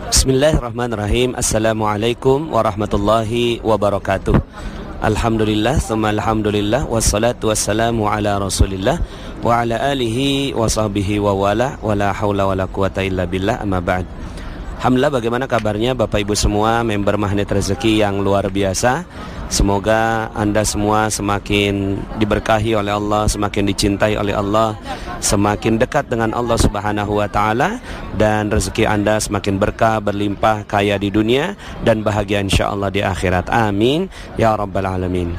Bismillahirrahmanirrahim. Assalamualaikum warahmatullahi wabarakatuh. Alhamdulillah, tsumma alhamdulillah, wassalatu wassalamu ala rasulillah wa ala alihi wa sahbihi wa wala, wala hawla wala quwata illa billah, amma ba'd. Alhamdulillah, bagaimana kabarnya Bapak Ibu semua, member Magnet Rezeki yang luar biasa. Semoga Anda semua semakin diberkahi oleh Allah, semakin dicintai oleh Allah, semakin dekat dengan Allah Subhanahu wa Ta'ala, dan rezeki Anda semakin berkah, berlimpah, kaya di dunia, dan bahagia insyaAllah di akhirat. Amin ya Rabbal Alamin.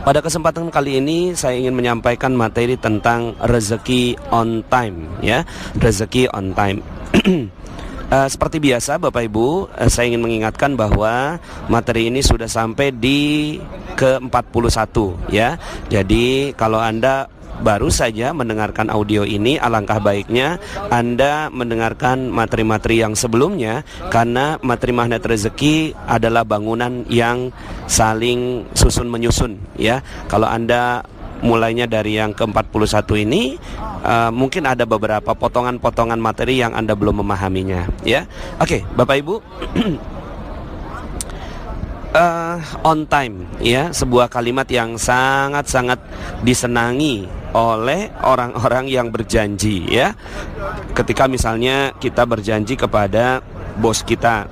Pada kesempatan kali ini saya ingin menyampaikan materi tentang rezeki on time, ya, rezeki on time. Seperti biasa Bapak Ibu, saya ingin mengingatkan bahwa materi ini sudah sampai di ke-41, ya. Jadi kalau Anda baru saja mendengarkan audio ini, alangkah baiknya Anda mendengarkan materi-materi yang sebelumnya, karena materi Magnet Rezeki adalah bangunan yang saling susun menyusun, ya. Kalau Anda mulainya dari yang ke-41 ini, mungkin ada beberapa potongan-potongan materi yang Anda belum memahaminya, ya. Oke, Bapak Ibu, on time, ya, sebuah kalimat yang sangat-sangat disenangi oleh orang-orang yang berjanji, ya. Ketika misalnya kita berjanji kepada bos kita,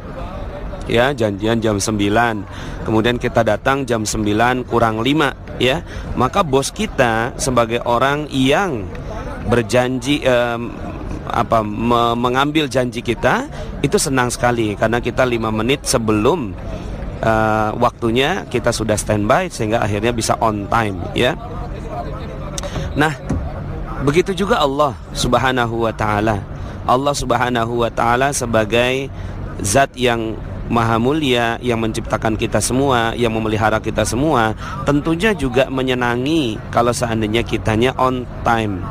ya, janjian jam 9, kemudian kita datang jam 9 kurang 5, ya, maka bos kita sebagai orang yang berjanji, mengambil janji kita, itu senang sekali karena kita 5 menit sebelum waktunya kita sudah standby, sehingga akhirnya bisa on time, ya. Nah, begitu juga Allah Subhanahu wa Ta'ala. Allah Subhanahu wa Ta'ala sebagai zat yang Maha Mulia, yang menciptakan kita semua, yang memelihara kita semua, tentunya juga menyenangi kalau seandainya kitanya on time.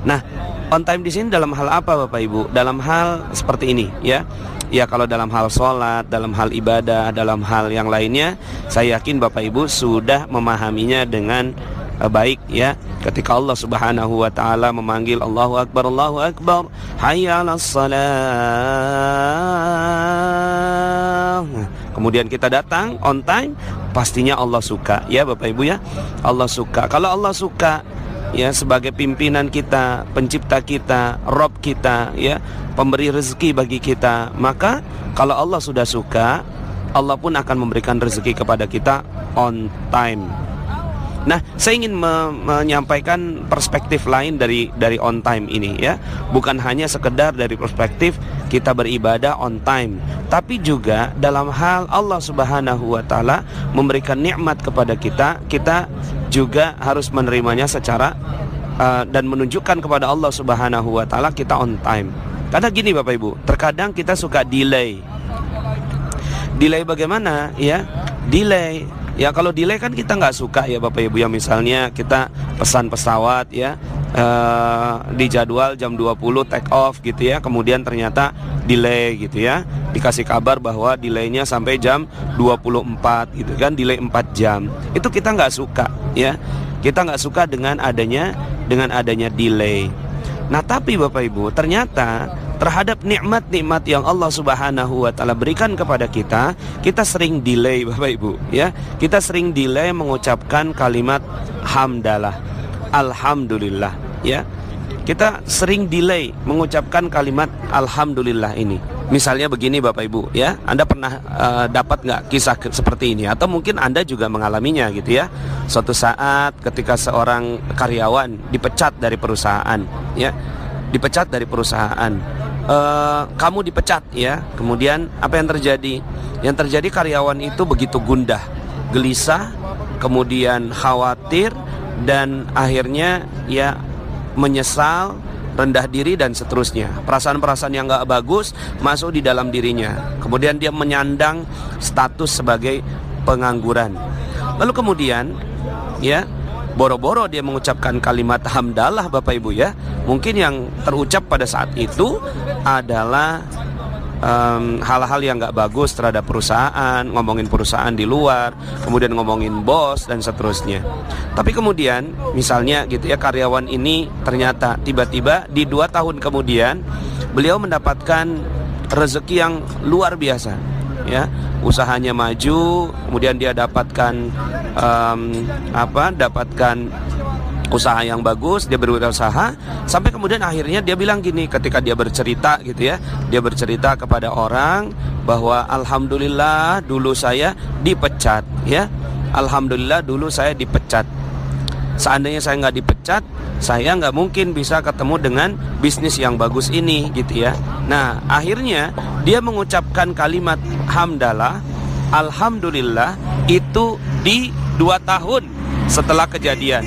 Nah, on time di sini dalam hal apa Bapak Ibu? Dalam hal seperti ini, ya. Ya, kalau dalam hal sholat, dalam hal ibadah, dalam hal yang lainnya, saya yakin Bapak Ibu sudah memahaminya dengan baik, ya. Ketika Allah Subhanahu wa Ta'ala memanggil Allahu Akbar, Allahu Akbar, hayya 'alas shalah, kemudian kita datang on time, pastinya Allah suka, ya Bapak Ibu, ya. Allah suka. Kalau Allah suka, ya, sebagai pimpinan kita, pencipta kita, Rob kita, ya, pemberi rezeki bagi kita, maka kalau Allah sudah suka, Allah pun akan memberikan rezeki kepada kita on time. Nah, saya ingin menyampaikan perspektif lain dari on time ini, ya. Bukan hanya sekedar dari perspektif kita beribadah on time, tapi juga dalam hal Allah Subhanahu wa Ta'ala memberikan nikmat kepada kita, kita juga harus menerimanya secara dan menunjukkan kepada Allah Subhanahu wa Ta'ala kita on time. Karena gini Bapak Ibu, terkadang kita suka delay. Delay bagaimana, ya? Delay, ya, kalau delay kan kita nggak suka, ya Bapak Ibu, ya. Misalnya kita pesan pesawat, ya, di jadwal jam 20 take off gitu, ya, kemudian ternyata delay gitu, ya. Dikasih kabar bahwa delaynya sampai jam 24 gitu kan, delay 4 jam. Itu kita nggak suka, ya. Kita nggak suka dengan adanya delay. Nah, tapi Bapak Ibu, ternyata terhadap nikmat-nikmat yang Allah Subhanahu wa Ta'ala berikan kepada kita, kita sering delay Bapak Ibu, ya. Kita sering delay mengucapkan kalimat hamdalah, alhamdulillah, ya. Kita sering delay mengucapkan kalimat alhamdulillah ini. Misalnya begini Bapak Ibu, ya, Anda pernah dapat nggak kisah seperti ini? Atau mungkin Anda juga mengalaminya gitu, ya. Suatu saat ketika seorang karyawan dipecat dari perusahaan, ya, dipecat dari perusahaan, kamu dipecat, ya. Kemudian apa yang terjadi? Yang terjadi, karyawan itu begitu gundah, gelisah, kemudian khawatir, dan akhirnya, ya, menyesal, rendah diri, dan seterusnya. Perasaan-perasaan yang gak bagus masuk di dalam dirinya. Kemudian dia menyandang status sebagai pengangguran. Lalu kemudian, ya, boro-boro dia mengucapkan kalimat hamdalah Bapak Ibu, ya. Mungkin yang terucap pada saat itu adalah hal-hal yang gak bagus terhadap perusahaan, ngomongin perusahaan di luar, kemudian ngomongin bos dan seterusnya. Tapi kemudian misalnya gitu, ya, karyawan ini ternyata tiba-tiba di 2 tahun kemudian beliau mendapatkan rezeki yang luar biasa, ya. Usahanya maju, kemudian dia dapatkan dapatkan usaha yang bagus, dia berwirausaha, sampai kemudian akhirnya dia bilang gini ketika dia bercerita gitu ya, dia bercerita kepada orang bahwa alhamdulillah dulu saya dipecat, ya, alhamdulillah dulu saya dipecat. Seandainya saya nggak dipecat, saya nggak mungkin bisa ketemu dengan bisnis yang bagus ini gitu ya. Nah, akhirnya dia mengucapkan kalimat hamdalah, alhamdulillah, itu di 2 tahun setelah kejadian.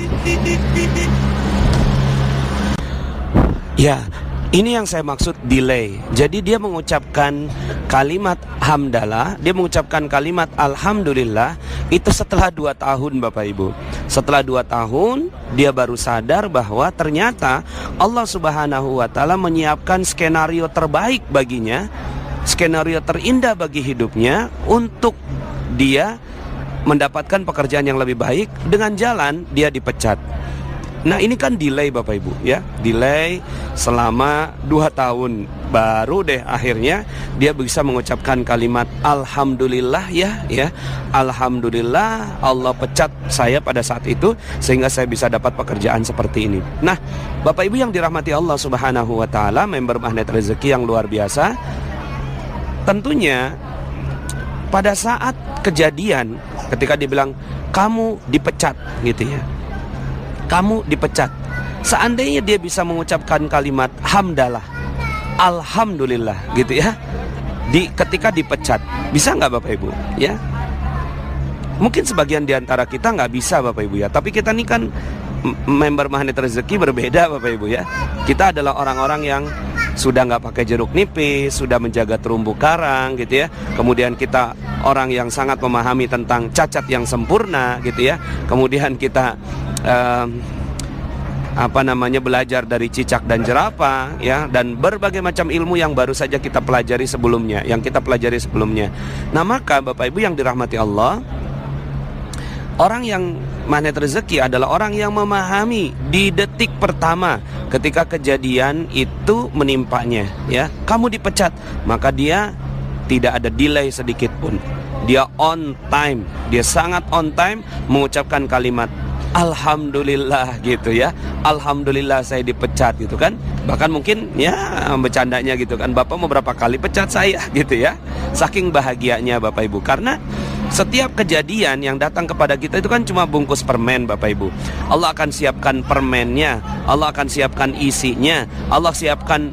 Ya, ini yang saya maksud delay. Jadi dia mengucapkan kalimat hamdalah, dia mengucapkan kalimat alhamdulillah itu setelah 2 tahun, Bapak Ibu. Setelah 2 tahun dia baru sadar bahwa ternyata Allah Subhanahu wa Ta'ala menyiapkan skenario terbaik baginya, skenario terindah bagi hidupnya untuk dia mendapatkan pekerjaan yang lebih baik dengan jalan dia dipecat. Nah, ini kan delay Bapak Ibu ya, delay selama 2 tahun, baru deh akhirnya dia bisa mengucapkan kalimat alhamdulillah ya, alhamdulillah Allah pecat saya pada saat itu sehingga saya bisa dapat pekerjaan seperti ini. Nah, Bapak Ibu yang dirahmati Allah Subhanahu wa Ta'ala, member Magnet Rezeki yang luar biasa, tentunya pada saat kejadian ketika dia bilang kamu dipecat gitu ya, kamu dipecat, seandainya dia bisa mengucapkan kalimat hamdalah, alhamdulillah gitu ya, ketika dipecat, bisa nggak Bapak Ibu ya? Mungkin sebagian diantara kita nggak bisa Bapak Ibu ya, tapi kita ini kan member Magnet Rezeki berbeda Bapak Ibu ya. Kita adalah orang-orang yang sudah nggak pakai jeruk nipis, sudah menjaga terumbu karang gitu ya. Kemudian kita orang yang sangat memahami tentang cacat yang sempurna gitu ya. Kemudian kita belajar dari cicak dan jerapah ya, dan berbagai macam ilmu yang baru saja kita pelajari sebelumnya, Nah, maka Bapak Ibu yang dirahmati Allah, orang yang Magnet Rezeki adalah orang yang memahami di detik pertama ketika kejadian itu menimpanya ya, kamu dipecat, maka dia tidak ada delay sedikit pun. Dia on time, dia sangat on time mengucapkan kalimat alhamdulillah gitu ya. Alhamdulillah saya dipecat gitu kan. Bahkan mungkin ya bercandanya gitu kan, Bapak mau berapa kali pecat saya gitu ya. Saking bahagianya Bapak Ibu, karena setiap kejadian yang datang kepada kita itu kan cuma bungkus permen Bapak Ibu. Allah akan siapkan permennya, Allah akan siapkan isinya, Allah siapkan